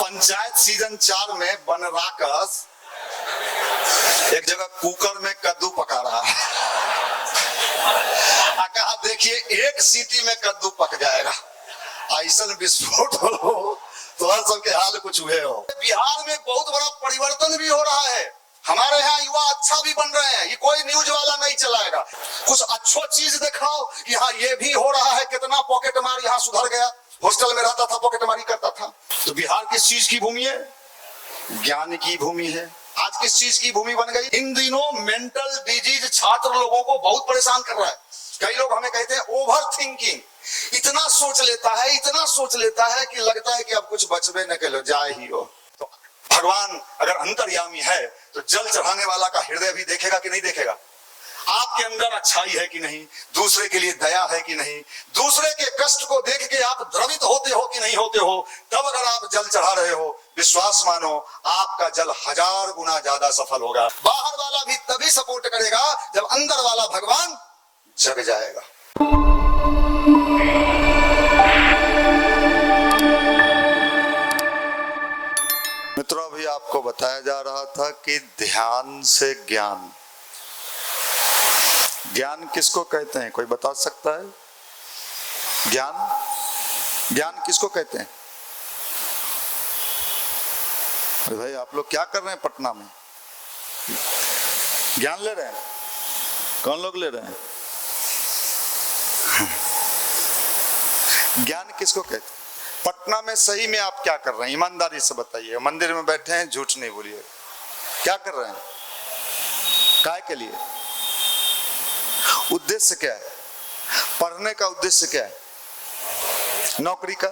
Panchayat season 4 में बन राकस एक जगह कुकर में कद्दू पका रहा है। कहा देखिए एक सीटी में कद्दू पक जाएगा, ऐसा विस्फोट हो तो हर सबके हाल कुछ हुए हो। बिहार में बहुत बड़ा परिवर्तन भी हो रहा है। हमारे यहाँ युवा अच्छा भी बन रहे हैं। ये कोई न्यूज वाला नहीं चलाएगा। कुछ अच्छो चीज दिखाओ, यहाँ ये भी हो रहा है। कितना पॉकेट मार यहाँ सुधर गया। हॉस्टल में रहता था, पॉकेटमारी करता था। तो बिहार किस चीज की भूमि है? ज्ञान की भूमि है। आज किस चीज की भूमि बन गई? इन दिनों मेंटल डिजीज छात्र लोगों को बहुत परेशान कर रहा है। कई लोग हमें कहते हैं ओवर थिंकिंग, इतना सोच लेता है कि लगता है कि अब कुछ बचबे न के लो, जाए ही हो। तो भगवान अगर अंतर्यामी है तो जल चढ़ाने वाला का हृदय भी देखेगा कि नहीं देखेगा? आपके अंदर अच्छाई है कि नहीं, दूसरे के लिए दया है कि नहीं, दूसरे के कष्ट को देख के आप द्रवित होते हो कि नहीं होते हो, तब अगर आप जल चढ़ा रहे हो, विश्वास मानो आपका जल 1000 गुना ज्यादा सफल होगा। बाहर वाला भी तभी सपोर्ट करेगा जब अंदर वाला भगवान जग जाएगा। मित्रों, अभी आपको बताया जा रहा था कि ध्यान से ज्ञान। ज्ञान किसको कहते हैं? कोई बता सकता है? ज्ञान किसको कहते हैं? अरे भाई, आप लोग क्या कर रहे हैं पटना में? ज्ञान ले रहे हैं? कौन लोग ले रहे हैं? ज्ञान किसको कहते हैं? पटना में सही में आप क्या कर रहे हैं? ईमानदारी से बताइए। मंदिर में बैठे हैं, झूठ नहीं बोलिए। क्या कर रहे हैं? काय के लिए? उद्देश्य क्या है? पढ़ने का उद्देश्य क्या है? नौकरी का?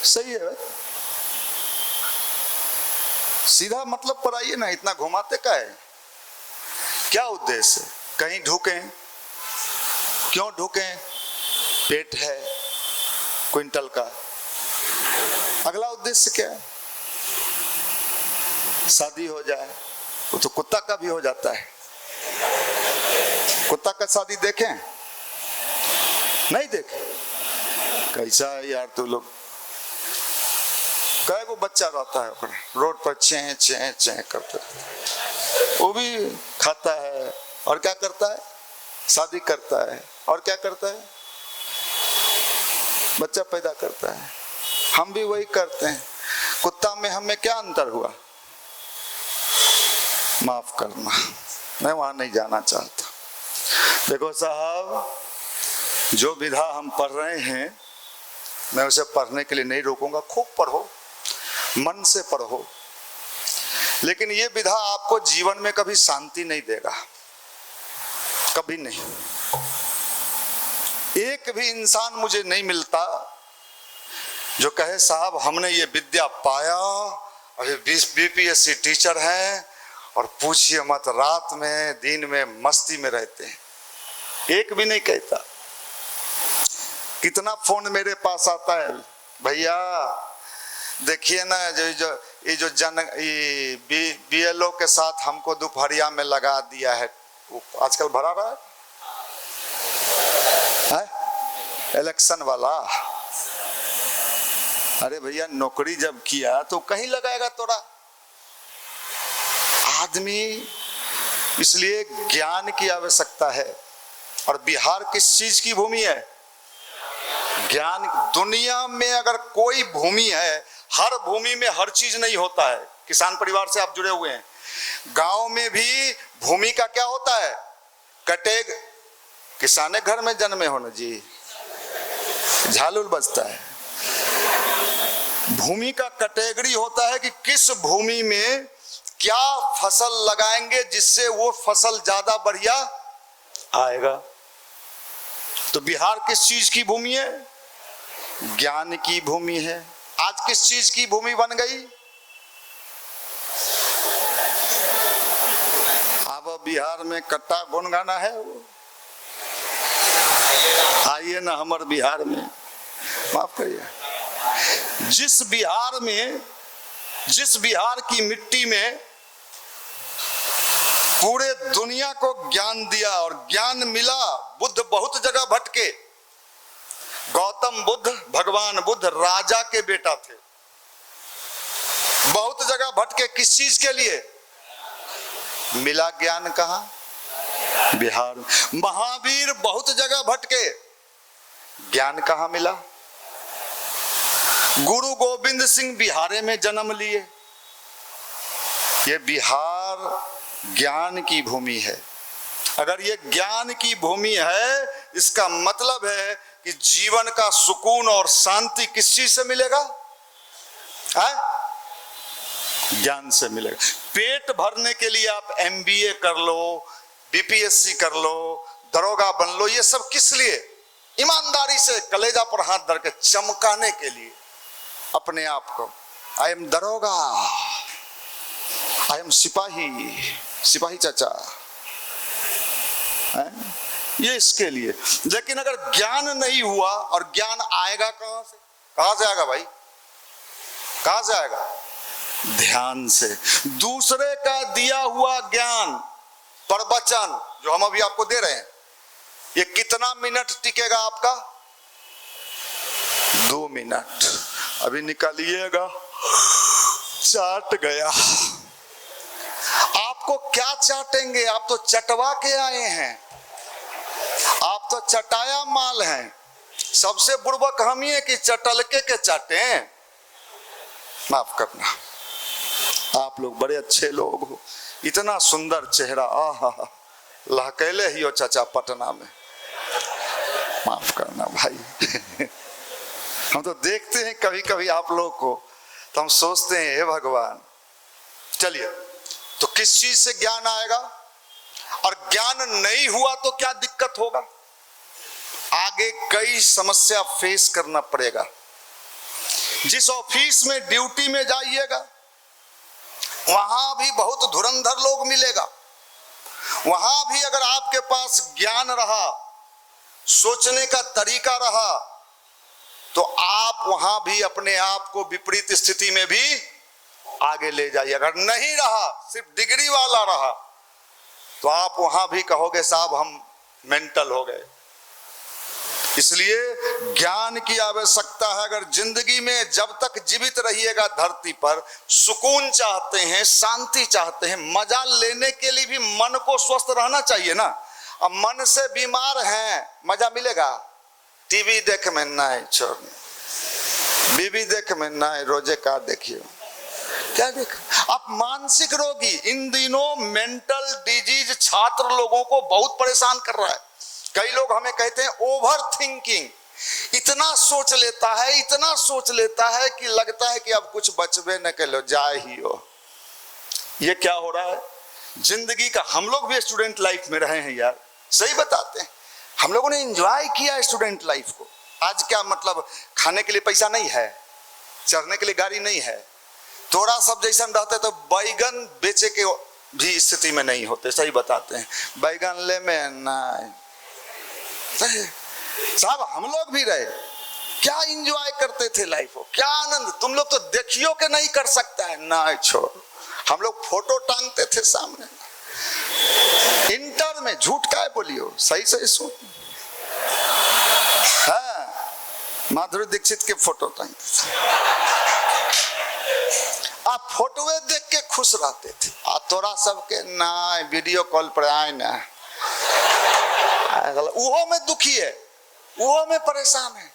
सही है भाई, सीधा मतलब पर आइए ना, इतना घुमाते का है? क्या उद्देश्य? कहीं ढूके? क्यों ढूके? पेट है क्विंटल का। अगला उद्देश्य क्या है? शादी हो जाए। वो तो कुत्ता का भी हो जाता है। कुत्ता का शादी देखें? नहीं देखे? कैसा है यार तू लोग। कई वो बच्चा रहता है रोड पर चें चें चें करता है। वो भी खाता है और क्या करता है? शादी करता है और क्या करता है? बच्चा पैदा करता है। हम भी वही करते हैं। कुत्ता में हमें क्या अंतर हुआ? माफ करना, मैं वहां नहीं जाना चाहता। देखो साहब, जो विधा हम पढ़ रहे हैं, मैं उसे पढ़ने के लिए नहीं रोकूंगा। खूब पढ़ो, मन से पढ़ो, लेकिन ये विधा आपको जीवन में कभी शांति नहीं देगा, कभी नहीं। एक भी इंसान मुझे नहीं मिलता जो कहे साहब हमने ये विद्या पाया, अभी बीपीएससी टीचर हैं और पूछिए मत, रात में दिन में मस्ती में रहते हैं। एक भी नहीं कहता। कितना फोन मेरे पास आता है, भैया देखिए ना, जो बीएलओ के साथ हमको दोपहरिया में लगा दिया है, आजकल भरा रहा है इलेक्शन वाला। अरे भैया, नौकरी जब किया तो कहीं लगाएगा तोरा आदमी। इसलिए ज्ञान की आवश्यकता है। और बिहार किस चीज की भूमि है? ज्ञान। दुनिया में अगर कोई भूमि है, हर भूमि में हर चीज नहीं होता है। किसान परिवार से आप जुड़े हुए हैं। गांव में भी भूमि का क्या होता है? कटेग। किसाने घर में जन्मे हो न जी, झालुल बजता है। भूमि का कैटेगरी होता है कि किस भूमि में क्या फसल लगाएंगे जिससे वो फसल ज्यादा बढ़िया आएगा। तो बिहार किस चीज की भूमि है? ज्ञान की भूमि है। आज किस चीज की भूमि बन गई? अब बिहार में कट्टा गुनगाना है। वो आइए ना हमारे बिहार में, माफ करिए, जिस बिहार की मिट्टी में पूरे दुनिया को ज्ञान दिया और ज्ञान मिला। बुद्ध बहुत जगह भटके, गौतम बुद्ध, भगवान बुद्ध राजा के बेटा थे। बहुत जगह भटके, किस चीज के लिए? मिला ज्ञान कहां? बिहार में। महावीर बहुत जगह भटके, ज्ञान कहां मिला? गुरु गोविंद सिंह बिहार में जन्म लिए। ये बिहार ज्ञान की भूमि है। अगर ये ज्ञान की भूमि है, इसका मतलब है कि जीवन का सुकून और शांति किस चीज से मिलेगा? है? ज्ञान से मिलेगा। पेट भरने के लिए आप MBA कर लो, BPSC कर लो, दरोगा बन लो, ये सब किस लिए? ईमानदारी से कलेजा पर हाथ धर के चमकाने के लिए अपने आप को। आई एम दरोगा, आई एम सिपाही, सिपाही चाचा, ये इसके लिए। लेकिन अगर ज्ञान नहीं हुआ, और ज्ञान आएगा कहां से? कहां से आएगा भाई? कहां से आएगा? ध्यान से। दूसरे का दिया हुआ ज्ञान, प्रवचन जो हम अभी आपको दे रहे हैं, ये कितना मिनट टिकेगा आपका? 2 मिनट। अभी निकालिएगा, चाट गया। आपको क्या चाटेंगे? आप तो चटवा के आए हैं, आप तो चटाया माल हैं। सबसे बुर्बक हम ही है कि चटलके के चाटे। माफ करना, आप लोग बड़े अच्छे लोग हो, इतना सुंदर चेहरा, आहा, लहकेले ही हो चाचा पटना में। माफ करना भाई हम तो देखते हैं कभी कभी आप लोग को, तो हम सोचते हैं हे भगवान। चलिए, तो किस चीज से ज्ञान आएगा? और ज्ञान नहीं हुआ तो क्या दिक्कत होगा? आगे कई समस्या फेस करना पड़ेगा। जिस ऑफिस में ड्यूटी में जाइएगा, वहां भी बहुत धुरंधर लोग मिलेगा। वहां भी अगर आपके पास ज्ञान रहा, सोचने का तरीका रहा, तो आप वहां भी अपने आप को विपरीत स्थिति में भी आगे ले जाइए। अगर नहीं रहा, सिर्फ डिग्री वाला रहा, तो आप वहां भी कहोगे साहब हम मेंटल हो गए। इसलिए ज्ञान की आवश्यकता है। अगर जिंदगी में जब तक जीवित रहिएगा धरती पर, सुकून चाहते हैं, शांति चाहते हैं, मजा लेने के लिए भी मन को स्वस्थ रहना चाहिए ना। अब मन से बीमार हैं, मजा मिलेगा? टीवी देख में नहीं छोड़, बीवी देख में नहीं, रोजे का देखिए, क्या देख। आप मानसिक रोगी, इन दिनों मेंटल डिजीज छात्र लोगों को बहुत परेशान कर रहा है। कई लोग हमें कहते हैं ओवर थिंकिंग, इतना सोच लेता है, इतना सोच लेता है कि लगता है कि अब कुछ बचबे न कर लो, जाए ही हो। ये क्या हो रहा है जिंदगी का? हम लोग भी स्टूडेंट लाइफ में रहे हैं यार, सही बताते हैं। हम लोगों ने एंजॉय किया स्टूडेंट लाइफ को। आज क्या मतलब, खाने के लिए पैसा नहीं है, चढ़ने के लिए गाड़ी नहीं है, थोड़ा सब जैसा रहते तो बैगन बेचे के भी स्थिति में नहीं होते, सही बताते हैं। बैगन ले में नहीं साहब, हम लोग भी रहे, क्या एंजॉय करते थे लाइफ को, क्या आनंद। तुम लोग तो देखियो के नहीं कर सकता है ना, छोड़। हम लोग फोटो टांगते थे सामने, इंटर में झूठ का है बोलियो, सही सही सुन। हाँ, माधुरी दीक्षित के फोटो टांगते थे, आप फोटोए देख के खुश रहते थे। आ तोरा सबके ना वीडियो कॉल पर आए ना, वो में दुखी है, वो में परेशान है।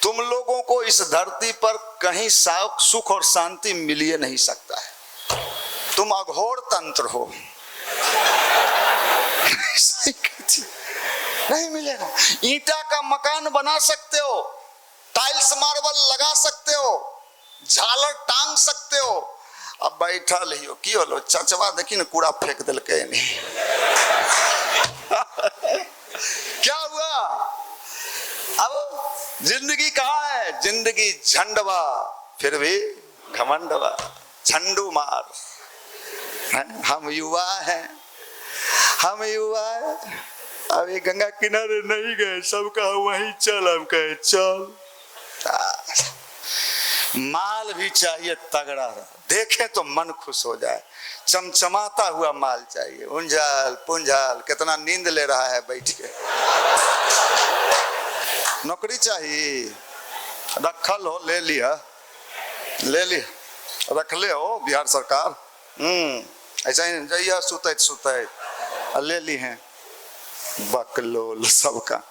तुम लोगों को इस धरती पर कहीं सुख और शांति मिल ही नहीं सकता है। तुम अघोर तंत्र हो नहीं मिलेगा। ईंटा का मकान बना सकते हो, टाइल्स मार्बल लगा सकते हो, झालर टांग सकते हो, अब बैठा लियो की होलो चचवा देखी न कूड़ा फेंक दिल के नहीं क्या हुआ? अब जिंदगी कहाँ है? जिंदगी झंडवा फिर भी घमंडवा, झंडू मार। हम युवा हैं, हम युवा है। अभी गंगा किनारे नहीं गए, सबका वहीं चल, हम कहे चल। माल भी चाहिए तगड़ा, देखे तो मन खुश हो जाए, चमचमाता हुआ माल चाहिए। उंझाल पुंझाल कितना नींद ले रहा है बैठ के, नौकरी चाहिए, रखल हो, ले लिया रख ले हो बिहार सरकार। ऐसा ही जाइए सुतैत ले ली हैं बकलोल सबका।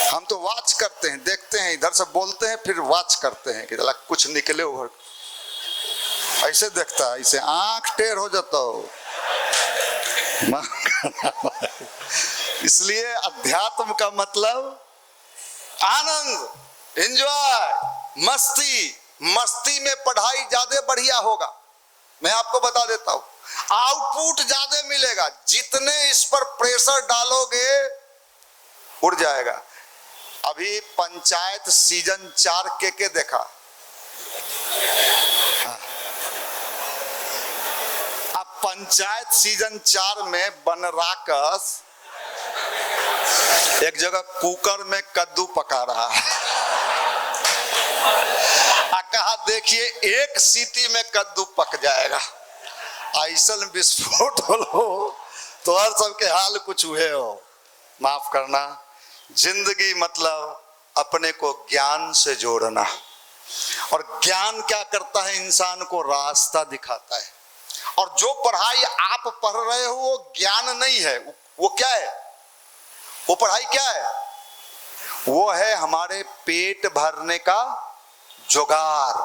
हम तो वॉच करते हैं, देखते हैं, इधर से बोलते हैं फिर वॉच करते हैं कि कुछ निकले हो। ऐसे देखता है, ऐसे आंख टेढ़ हो जाता हो। इसलिए अध्यात्म का मतलब आनंद, एंजॉय, मस्ती में पढ़ाई ज्यादा बढ़िया होगा। मैं आपको बता देता हूं, आउटपुट ज्यादा मिलेगा। जितने इस पर प्रेशर डालोगे उड़ जाएगा। अभी पंचायत सीजन 4 के देखा। अब पंचायत सीजन 4 में बनराकस एक जगह कुकर में कद्दू पका रहा है। कहा देखिए एक सीटी में कद्दू पक जाएगा। ऐसा विस्फोट हो तो हर सबके हाल कुछ हुए हो। माफ करना, जिंदगी मतलब अपने को ज्ञान से जोड़ना। और ज्ञान क्या करता है? इंसान को रास्ता दिखाता है। और जो पढ़ाई आप पढ़ रहे हो वो ज्ञान नहीं है। वो क्या है? वो पढ़ाई क्या है? वो है हमारे पेट भरने का जुगाड़।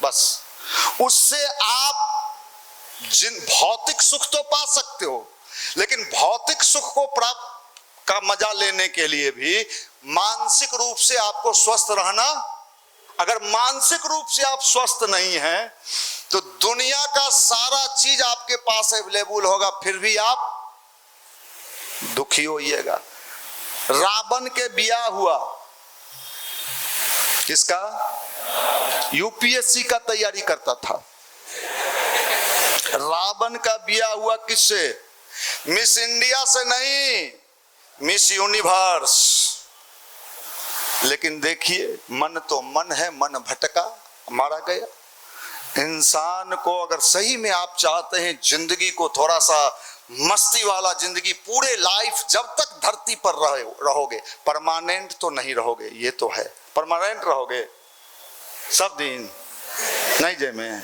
बस उससे आप भौतिक सुख तो पा सकते हो, लेकिन भौतिक सुख को प्राप्त का मजा लेने के लिए भी मानसिक रूप से आपको स्वस्थ रहना। अगर मानसिक रूप से आप स्वस्थ नहीं हैं तो दुनिया का सारा चीज आपके पास अवेलेबल होगा, फिर भी आप दुखी होइएगा। रावण के बियाह हुआ, किसका? यूपीएससी का तैयारी करता था। रावण का बियाह हुआ किससे? मिस इंडिया से नहीं, मिस यूनिवर्स। लेकिन देखिए, मन तो मन है, मन भटका, मारा गया। इंसान को अगर सही में आप चाहते हैं जिंदगी को थोड़ा सा मस्ती वाला जिंदगी, पूरे लाइफ जब तक धरती पर रहोगे, परमानेंट तो नहीं रहोगे, ये तो है। परमानेंट रहोगे सब दिन नहीं जे में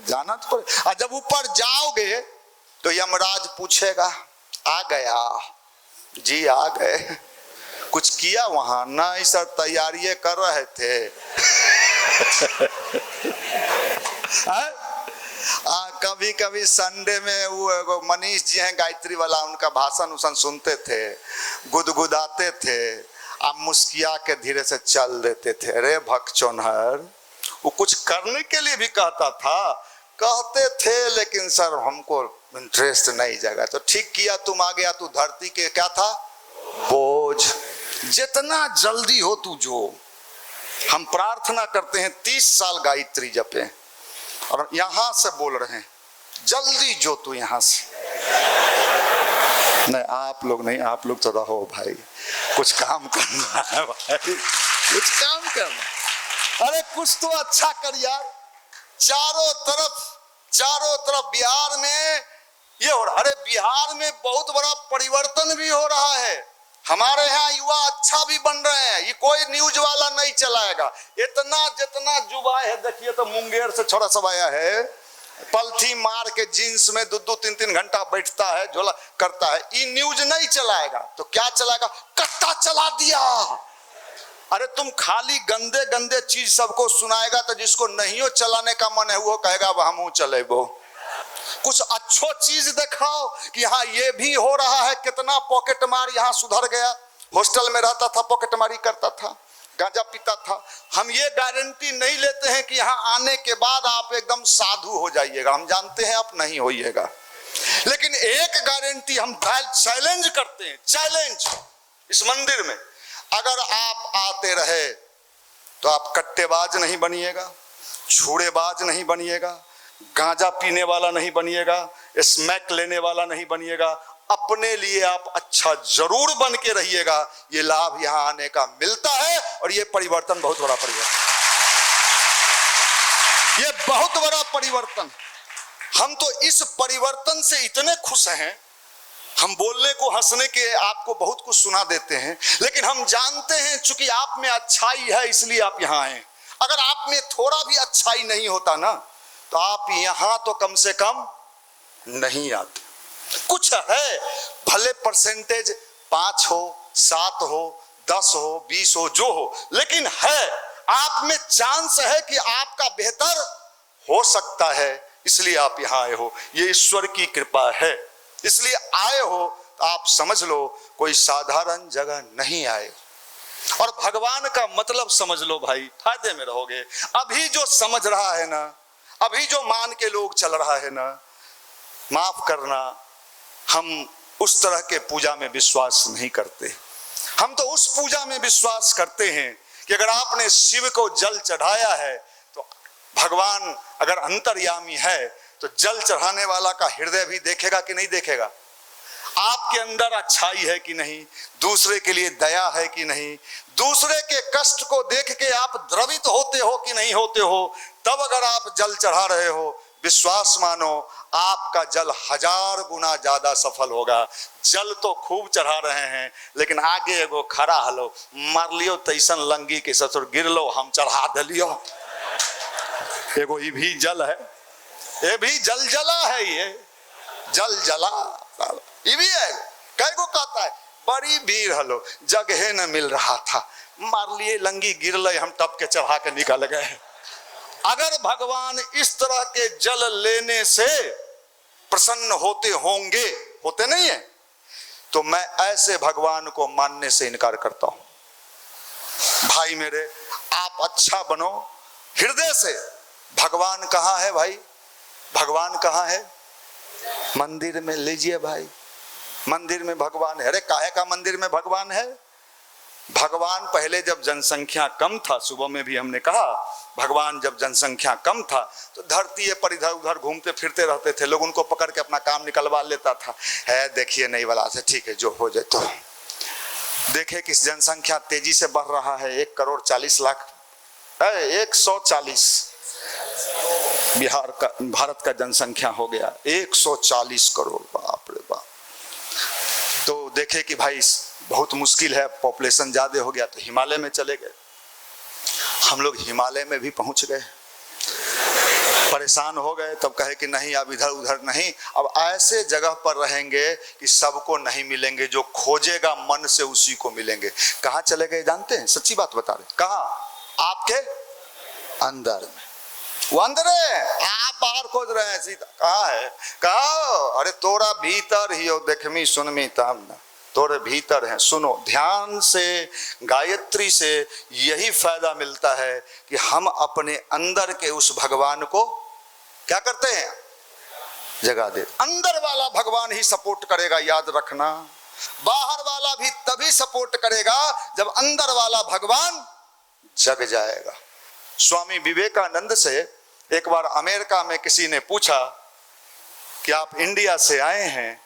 जाना तो पड़े। और जब ऊपर जाओगे तो यमराज पूछेगा, आ गया जी, आ गए, कुछ किया वहां? ना, ऐसा तैयारी कर रहे थे। कभी कभी संडे में वो मनीष जी हैं गायत्री वाला, उनका भाषण उसन सुनते थे, गुदगुदाते थे, आप मुस्किया के धीरे से चल देते थे। अरे भक्चोनहर, वो कुछ करने के लिए भी कहता था, कहते थे, लेकिन सर हमको इंटरेस्ट नहीं जगा। तो ठीक किया, तुम आ गया, तू धरती के क्या था? बोझ। जितना जल्दी हो तू जो। हम प्रार्थना करते हैं 30 साल गायत्री जपे, और यहां से बोल रहे हैं जल्दी जो तू यहां से। नहीं, आप लोग नहीं, आप लोग तो रहो भाई, कुछ काम करना है भाई, कुछ काम करना। अरे कुछ तो अच्छा कर यार। चारों तरफ बिहार में ये हो रहा। अरे बिहार में बहुत बड़ा परिवर्तन भी हो रहा है। हमारे यहाँ युवा अच्छा भी बन रहे हैं। ये कोई न्यूज वाला नहीं चलाएगा। इतना जितना युवा है, देखिए तो मुंगेर से छोरा सब आया है, पलथी मार के जींस में 2-3 घंटा बैठता है, झोला करता है। ये न्यूज नहीं चलाएगा तो क्या चलाएगा? कट्टा चला दिया। अरे तुम खाली गंदे गंदे चीज सबको सुनाएगा तो जिसको नहीं हो चलाने का मन है वो कहेगा हम चले वो। कुछ अच्छो चीज दिखाओ कि हाँ ये भी हो रहा है। कितना पॉकेट मार यहाँ सुधर गया। हॉस्टल में रहता था, पॉकेट मारी करता था, गांजा पीता था। हम ये गारंटी नहीं लेते हैं कि यहाँ आने के बाद आप एकदम साधु हो जाइएगा। हम जानते हैं आप नहीं होइएगा, लेकिन एक गारंटी हम चैलेंज करते हैं। चैलेंज इस मंदिर में अगर आप आते रहे तो आप कट्टेबाज नहीं बनिएगा, छूड़ेबाज नहीं बनिएगा, गांजा पीने वाला नहीं बनिएगा, स्मैक लेने वाला नहीं बनिएगा। अपने लिए आप अच्छा जरूर बन के रहिएगा। ये लाभ यहां आने का मिलता है और ये परिवर्तन बहुत बड़ा परिवर्तन, ये बहुत बड़ा परिवर्तन। हम तो इस परिवर्तन से इतने खुश हैं। हम बोलने को हंसने के आपको बहुत कुछ सुना देते हैं, लेकिन हम जानते हैं चूंकि आप में अच्छाई है इसलिए आप यहाँ आए। अगर आप में थोड़ा भी अच्छाई नहीं होता ना तो आप यहाँ तो कम से कम नहीं आते। कुछ है, भले परसेंटेज 5 हो, 7 हो, 10 हो, 20 हो, जो हो, लेकिन है, आप में चांस है कि आपका बेहतर हो सकता है, इसलिए आप यहाँ आए हो। ये ईश्वर की कृपा है, इसलिए आए हो। तो आप समझ लो कोई साधारण जगह नहीं आए। और भगवान का मतलब समझ लो भाई, फायदे में रहोगे। अभी जो समझ रहा है ना, अभी जो मान के लोग चल रहा है ना, माफ करना, हम उस तरह के पूजा में विश्वास नहीं करते। हम तो उस पूजा में विश्वास करते हैं कि अगर आपने शिव को जल चढ़ाया है तो भगवान अगर अंतर्यामी है तो जल चढ़ाने वाला का हृदय भी देखेगा कि नहीं देखेगा, आपके अंदर अच्छाई है कि नहीं, दूसरे के लिए दया है कि नहीं, दूसरे के कष्ट को देख के आप द्रवित होते हो कि नहीं होते हो। तब अगर आप जल चढ़ा रहे हो, विश्वास मानो आपका जल 1000 गुना ज्यादा सफल होगा। जल तो खूब चढ़ा रहे हैं, लेकिन आगे एगो खड़ा हलो, मार लियो तैसन लंगी के ससुर गिर लो, हम चढ़ा दिलियो। एगो ये भी जल है, ये भी जल जला है, ये जल जला ये भी है। कई को कहता है बड़ी भीड़ हलो, जगह न मिल रहा था, मार लिए लंगी गिर ले, हम टप के चढ़ा के निकल गए। अगर भगवान इस तरह के जल लेने से प्रसन्न होते होंगे, होते नहीं है, तो मैं ऐसे भगवान को मानने से इनकार करता हूं। भाई मेरे, आप अच्छा बनो हृदय से। भगवान कहाँ है भाई? भगवान कहाँ है? मंदिर में लीजिए भाई, मंदिर में भगवान है। अरे काहे का मंदिर में भगवान है? भगवान पहले जब जनसंख्या कम था, सुबह में भी हमने कहा, भगवान जब जनसंख्या कम था तो धरती पर इधर उधर घूमते फिरते रहते थे, लोग उनको पकड़ के अपना काम निकलवा लेता था। है देखिए नहीं वाला से, ठीक है जो हो जाए। तो देखे कि जनसंख्या तेजी से बढ़ रहा है, 1 करोड़ 40 लाख, 140 बिहार का, भारत का जनसंख्या हो गया 140 करोड़। बाप रे बाप। तो देखे कि भाई बहुत मुश्किल है, पॉपुलेशन ज्यादा हो गया, तो हिमालय में चले गए। हम लोग हिमालय में भी पहुंच गए, परेशान हो गए। तब कहे कि नहीं अब इधर उधर नहीं, अब ऐसे जगह पर रहेंगे कि सबको नहीं मिलेंगे, जो खोजेगा मन से उसी को मिलेंगे। कहाँ चले गए जानते हैं? सच्ची बात बता रहे। कहाँ? आपके अंदर में। वो अंदर है, आप बाहर खोज रहे हैं। सीता कहाँ है? कहा अरे तोरा भीतर ही हो, देखमी सुनमी तब न, तोरे भीतर है। सुनो ध्यान से, गायत्री से यही फायदा मिलता है कि हम अपने अंदर के उस भगवान को क्या करते हैं? जगा दे। अंदर वाला भगवान ही सपोर्ट करेगा, याद रखना। बाहर वाला भी तभी सपोर्ट करेगा जब अंदर वाला भगवान जग जाएगा। स्वामी विवेकानंद से एक बार अमेरिका में किसी ने पूछा कि आप इंडिया से आए हैं,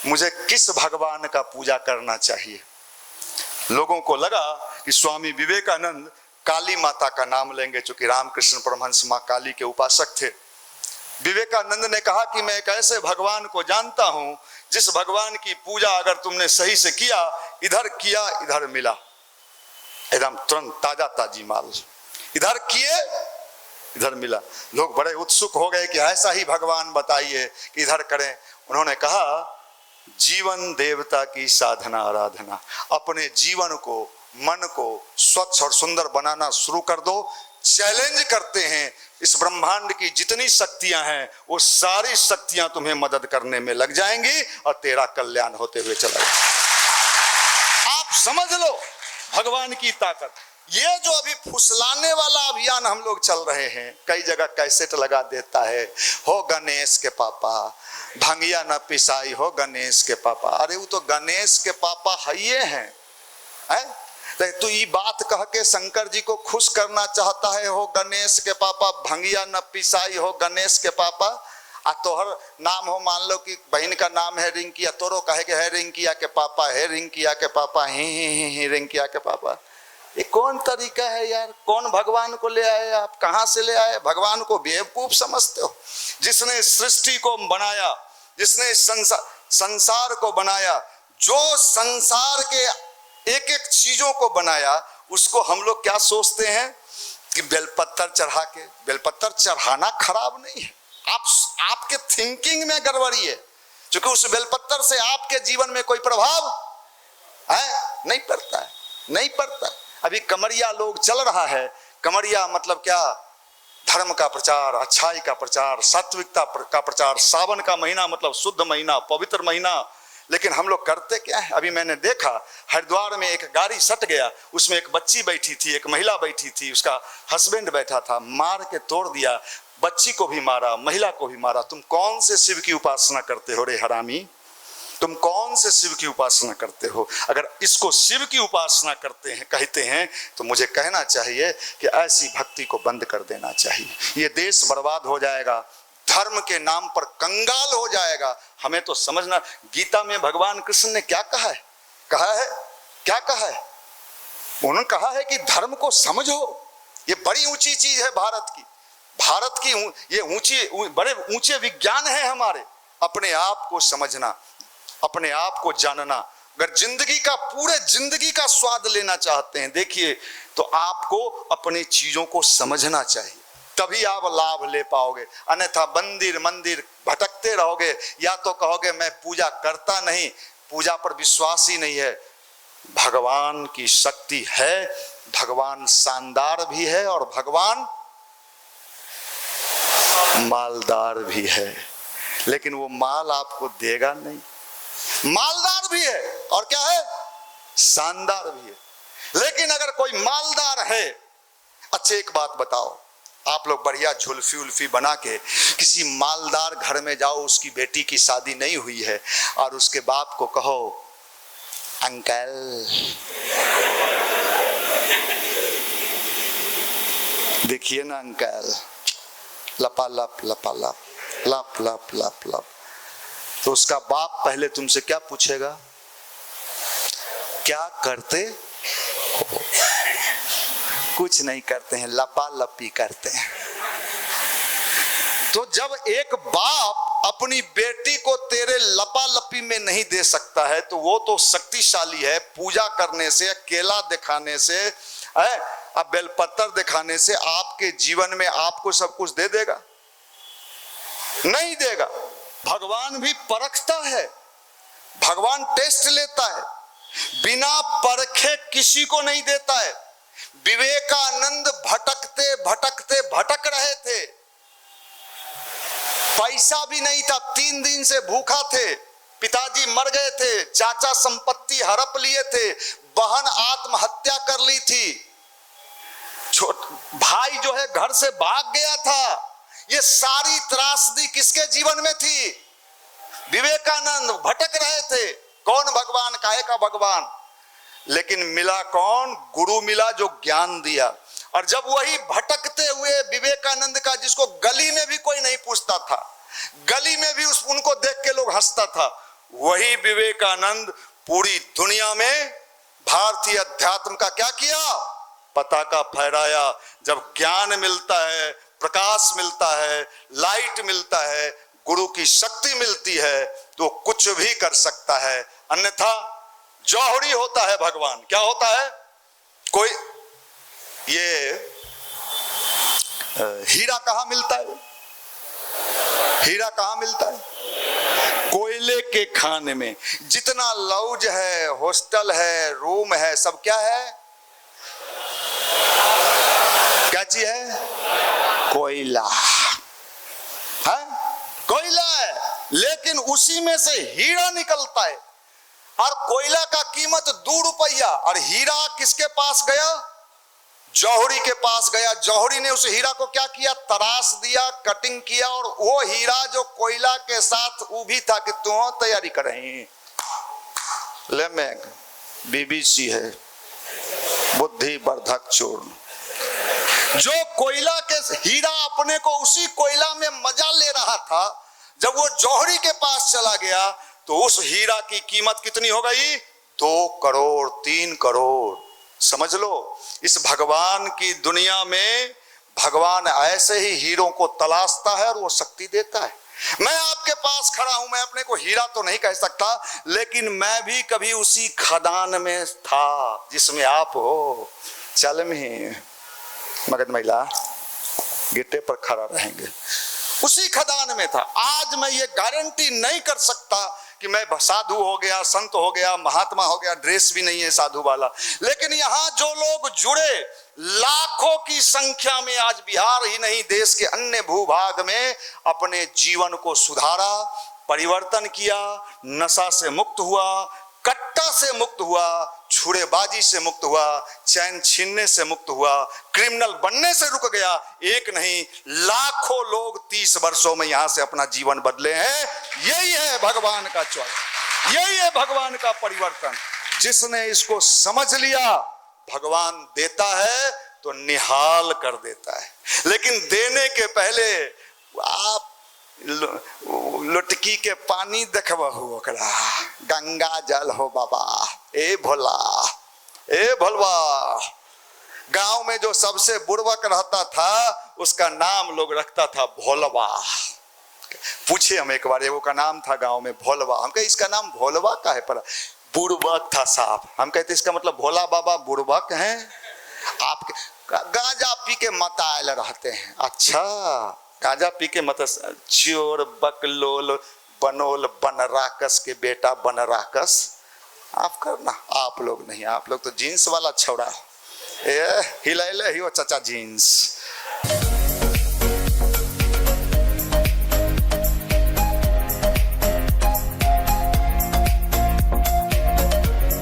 मुझे किस भगवान का पूजा करना चाहिए? लोगों को लगा कि स्वामी विवेकानंद काली माता का नाम लेंगे, चूंकि रामकृष्ण परमहंस मां काली के उपासक थे। विवेकानंद ने कहा कि मैं एक ऐसे भगवान को जानता हूं जिस भगवान की पूजा अगर तुमने सही से किया, इधर मिला, एकदम तुरंत ताजा ताजी माल, इधर किए इधर मिला। लोग बड़े उत्सुक हो गए कि ऐसा ही भगवान बताइए कि इधर करें। उन्होंने कहा जीवन देवता की साधना आराधना, अपने जीवन को, मन को स्वच्छ और सुंदर बनाना शुरू कर दो। चैलेंज करते हैं, इस ब्रह्मांड की जितनी शक्तियां हैं वो सारी शक्तियां तुम्हें मदद करने में लग जाएंगी और तेरा कल्याण होते हुए चला जाएगा। आप समझ लो भगवान की ताकत। ये जो अभी फुसलाने वाला अभियान हम लोग चल रहे हैं, कई जगह कैसेट लगा देता है, हो गणेश के पापा, भंगिया न पिसाई हो गणेश के पापा। अरे वो तो गणेश के पापा है हैं? तो ये बात कह के शंकर जी को खुश करना चाहता है, हो गणेश के पापा, भंगिया न पिसाई हो गणेश के पापा। आ तोहर नाम हो, मान लो कि बहन का नाम है रिंकिया, तोरो कहे के है रिंकिया के पापा, है रिंकिया के पापा, ही रिंकिया के पापा। ये कौन तरीका है यार? कौन भगवान को ले आए आप? कहां से ले आए? भगवान को बेवकूफ समझते हो? जिसने सृष्टि को बनाया, जिसने संसार, संसार को बनाया, जो संसार के एक एक चीजों को बनाया, उसको हम लोग क्या सोचते हैं कि बेलपत्तर चढ़ा के, बेलपत्तर चढ़ाना खराब नहीं है, आपके थिंकिंग में गड़बड़ी है, क्योंकि उस बेलपत्तर से आपके जीवन में कोई प्रभाव है नहीं पड़ता है, नहीं पड़ता। अभी कमरिया लोग चल रहा है, कमरिया मतलब क्या, धर्म का प्रचार, अच्छाई का प्रचार, सात्विकता का प्रचार, सावन का महीना मतलब शुद्ध महीना, पवित्र महीना, लेकिन हम लोग करते क्या है। अभी मैंने देखा हरिद्वार में एक गाड़ी सट गया, उसमें एक बच्ची बैठी थी, एक महिला बैठी थी, उसका हस्बैंड बैठा था, मार के तोड़ दिया, बच्ची को भी मारा, महिला को भी मारा। तुम कौन से शिव की उपासना करते हो रे हरामी, तुम कौन से शिव की उपासना करते हो? अगर इसको शिव की उपासना करते हैं कहते हैं तो मुझे कहना चाहिए कि ऐसी भक्ति को बंद कर देना चाहिए। ये देश बर्बाद हो जाएगा, धर्म के नाम पर कंगाल हो जाएगा। हमें तो समझना, गीता में भगवान कृष्ण ने क्या कहा है, क्या कहा है? उन्होंने कहा है कि धर्म को समझो, ये बड़ी ऊंची चीज है भारत की, भारत की ये ऊंची, बड़े ऊंचे विज्ञान है हमारे। अपने आप को समझना, अपने आप को जानना। अगर जिंदगी का, पूरे जिंदगी का स्वाद लेना चाहते हैं, देखिए तो आपको अपनी चीजों को समझना चाहिए, तभी आप लाभ ले पाओगे। अन्यथा मंदिर मंदिर भटकते रहोगे, या तो कहोगे मैं पूजा करता नहीं, पूजा पर विश्वास ही नहीं है। भगवान की शक्ति है, भगवान शानदार भी है और भगवान मालदार भी है, लेकिन वो माल आपको देगा नहीं। मालदार भी है और क्या है, शानदार भी है। लेकिन अगर कोई मालदार है, अच्छा एक बात बताओ, आप लोग बढ़िया झुल्फी उल्फी बना के किसी मालदार घर में जाओ, उसकी बेटी की शादी नहीं हुई है, और उसके बाप को कहो अंकल देखिए ना अंकल, लपालप लपालप लप लप लप लप, तो उसका बाप पहले तुमसे क्या पूछेगा, क्या करते हो? कुछ नहीं करते हैं, लपालपी करते हैं। तो जब एक बाप अपनी बेटी को तेरे लपालपी में नहीं दे सकता है, तो वो तो शक्तिशाली है। पूजा करने से, केला दिखाने से, अब बेलपत्तर दिखाने से आपके जीवन में आपको सब कुछ दे देगा? नहीं देगा। भगवान भी परखता है, भगवान टेस्ट लेता है, बिना परखे किसी को नहीं देता है। विवेकानंद भटकते भटकते भटक रहे थे, पैसा भी नहीं था, 3 दिन से भूखा थे, पिताजी मर गए थे, चाचा संपत्ति हड़प लिए थे, बहन आत्महत्या कर ली थी, भाई जो है घर से भाग गया था। ये सारी त्रासदी किसके जीवन में थी? विवेकानंद भटक रहे थे। कौन भगवान, काहे का भगवान? लेकिन मिला कौन? गुरु मिला जो ज्ञान दिया। और जब वही भटकते हुए विवेकानंद का, जिसको गली में भी कोई नहीं पूछता था, गली में भी उनको देख के लोग हंसता था, वही विवेकानंद पूरी दुनिया में भारतीय अध्यात्म का क्या किया? पताका फहराया। जब ज्ञान मिलता है, प्रकाश मिलता है, लाइट मिलता है, गुरु की शक्ति मिलती है, तो कुछ भी कर सकता है। अन्यथा जौहरी होता है भगवान। क्या होता है? कोई ये हीरा कहाँ मिलता है? हीरा कहाँ मिलता है? कोयले के खान में। जितना लॉज है, हॉस्टल है, रूम है, सब क्या है? क्या चीज है? कोयला है, कोयला है। लेकिन उसी में से हीरा निकलता है, और कोयला का कीमत 2 रुपया। और हीरा किसके पास गया? जौहरी के पास गया। जौहरी ने उस हीरा को क्या किया? तराश दिया, कटिंग किया, और वो हीरा जो कोयला के साथ वो भी था कि तुम तैयारी कर रही। ले मैं BBC है, बुद्धि वर्धक चूर्ण। जो कोयला के हीरा अपने को उसी कोयला में मजा ले रहा था, जब वो जौहरी के पास चला गया तो उस हीरा की कीमत कितनी हो गई? 2 करोड़ 3 करोड़। समझ लो, इस भगवान की दुनिया में भगवान ऐसे ही हीरों को तलाशता है और वो शक्ति देता है। मैं आपके पास खड़ा हूं, मैं अपने को हीरा तो नहीं कह सकता, लेकिन मैं भी कभी उसी खदान में था जिसमें आप हो। चल में मगध महिला गिट्टे पर खड़ा रहेंगे, उसी खदान में था। आज मैं ये गारंटी नहीं कर सकता कि मैं साधु हो गया, संत हो गया, महात्मा हो गया, ड्रेस भी नहीं है साधु वाला, लेकिन यहां जो लोग जुड़े लाखों की संख्या में, आज बिहार ही नहीं देश के अन्य भूभाग में अपने जीवन को सुधारा, परिवर्तन किया, नशा से मुक्त हुआ, कट्टा से मुक्त हुआ, छुड़ेबाजी से मुक्त हुआ, चैन छीनने से मुक्त हुआ, क्रिमिनल बनने से रुक गया। एक नहीं लाखों लोग 30 वर्षों में यहां से अपना जीवन बदले हैं। यही है भगवान का चॉइस, यही है भगवान का परिवर्तन। जिसने इसको समझ लिया, भगवान देता है तो निहाल कर देता है, लेकिन देने के पहले आप लुटकी के पानी देखबहु, ओकरा गंगा जल हो बाबा, ए भोला, ए भोलवा। गांव में जो सबसे बुड़बक रहता था उसका नाम लोग रखता था भोलवा। पूछे हम एक बार, एगो का नाम था गांव में भोलवा। हम कहे इसका नाम भोलवा का है, पर बुड़बक था साहब। हम कहते इसका मतलब भोला बाबा बुड़बक हैं, आपके गांजा पी के मतायल रहते हैं। अच्छा, गांजा पी के मत, चोर बकलोल बनोल बनराकस के बेटा बनराकस आप करना। आप लोग नहीं, आप लोग तो जीन्स वाला छौड़ा, ए हिलाइले ही वो चाचा जीन्स।